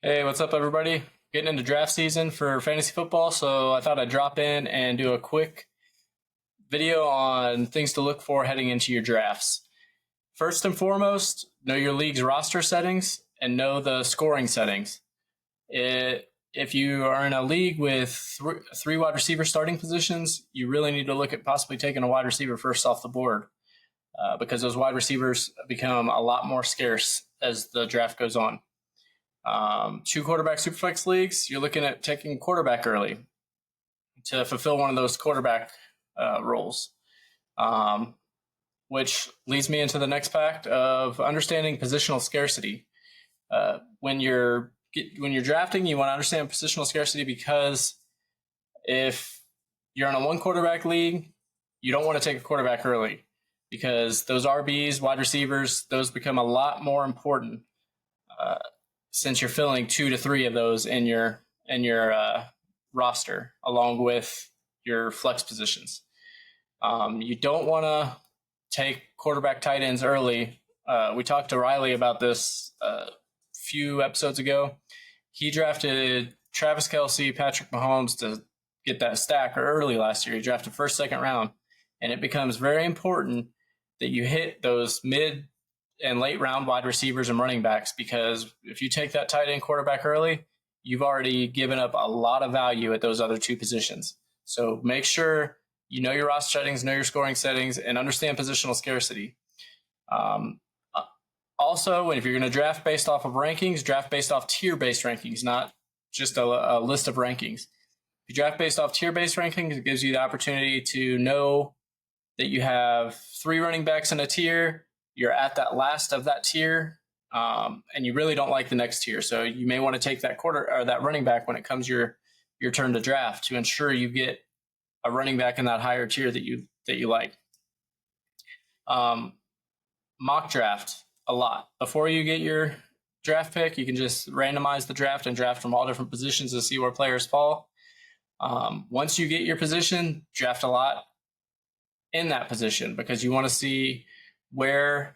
Hey, what's up, everybody? Getting into draft season for fantasy football, so I thought I'd drop in and do a quick video on things to look for heading into your drafts. First and foremost, know your league's roster settings and know the scoring settings. If you are in a league with three wide receiver starting positions, you really need to look at possibly taking a wide receiver first off the board because those wide receivers become a lot more scarce as the draft goes on. Two quarterback superflex leagues, you're looking at taking quarterback early to fulfill one of those quarterback roles, which leads me into the next fact of understanding positional scarcity. When you're drafting, you want to understand positional scarcity because if you're in a one quarterback league, you don't want to take a quarterback early because those RBs, wide receivers, those become a lot more important. Since you're filling 2 to 3 of those in your roster, along with your flex positions. You don't want to take quarterback tight ends early. We talked to Riley about this a few episodes ago. He drafted Travis Kelce, Patrick Mahomes to get that stack early last year. He drafted first, second round. And it becomes very important that you hit those mid and late round wide receivers and running backs, because if you take that tight end quarterback early, you've already given up a lot of value at those other two positions. So make sure you know your roster settings, know your scoring settings, and understand positional scarcity. Also, if you're going to draft based off of rankings, draft based off tier-based rankings, not just a list of rankings. If you draft based off tier-based rankings, it gives you the opportunity to know that you have 3 running backs in a tier. You're at that last of that tier, and you really don't like the next tier. So you may want to take that that running back when it comes your turn to draft to ensure you get a running back in that higher tier that you like. Mock draft a lot. Before you get your draft pick, you can just randomize the draft and draft from all different positions to see where players fall. Once you get your position, draft a lot in that position because you want to see where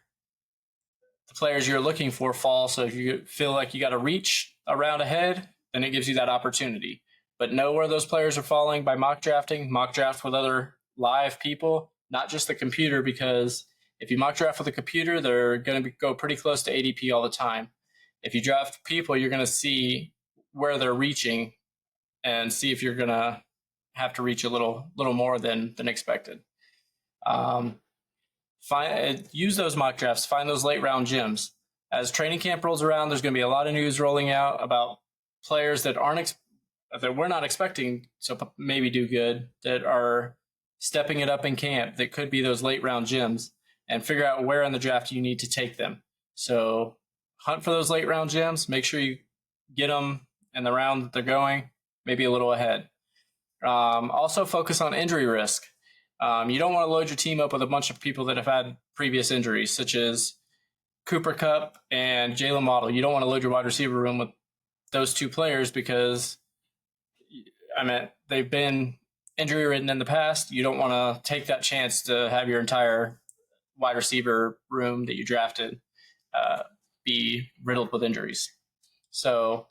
the players you're looking for fall. So if you feel like you got to reach a round ahead, then it gives you that opportunity. But know where those players are falling by mock drafting. Mock draft with other live people, not just the computer, because if you mock draft with a computer, they're going to go pretty close to ADP all the time. If you draft people, you're going to see where they're reaching and see if you're going to have to reach a little more than expected. Use those mock drafts. Find those late round gems. As training camp rolls around, there's going to be a lot of news rolling out about players that that we're not expecting to maybe do good, that are stepping it up in camp, that could be those late round gems, and figure out where in the draft you need to take them. So hunt for those late round gems. Make sure you get them in the round that they're going, maybe a little ahead. Also focus on injury risk. You don't want to load your team up with a bunch of people that have had previous injuries, such as Cooper Kupp and Jalen Waddle. You don't want to load your wide receiver room with those two players because, they've been injury-ridden in the past. You don't want to take that chance to have your entire wide receiver room that you drafted be riddled with injuries. So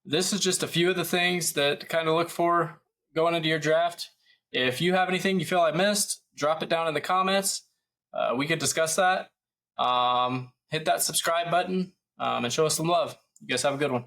this is just a few of the things that kind of look for going into your draft. If you have anything you feel I missed, drop it down in the comments. We could discuss that. Hit that subscribe button and show us some love. You guys have a good one.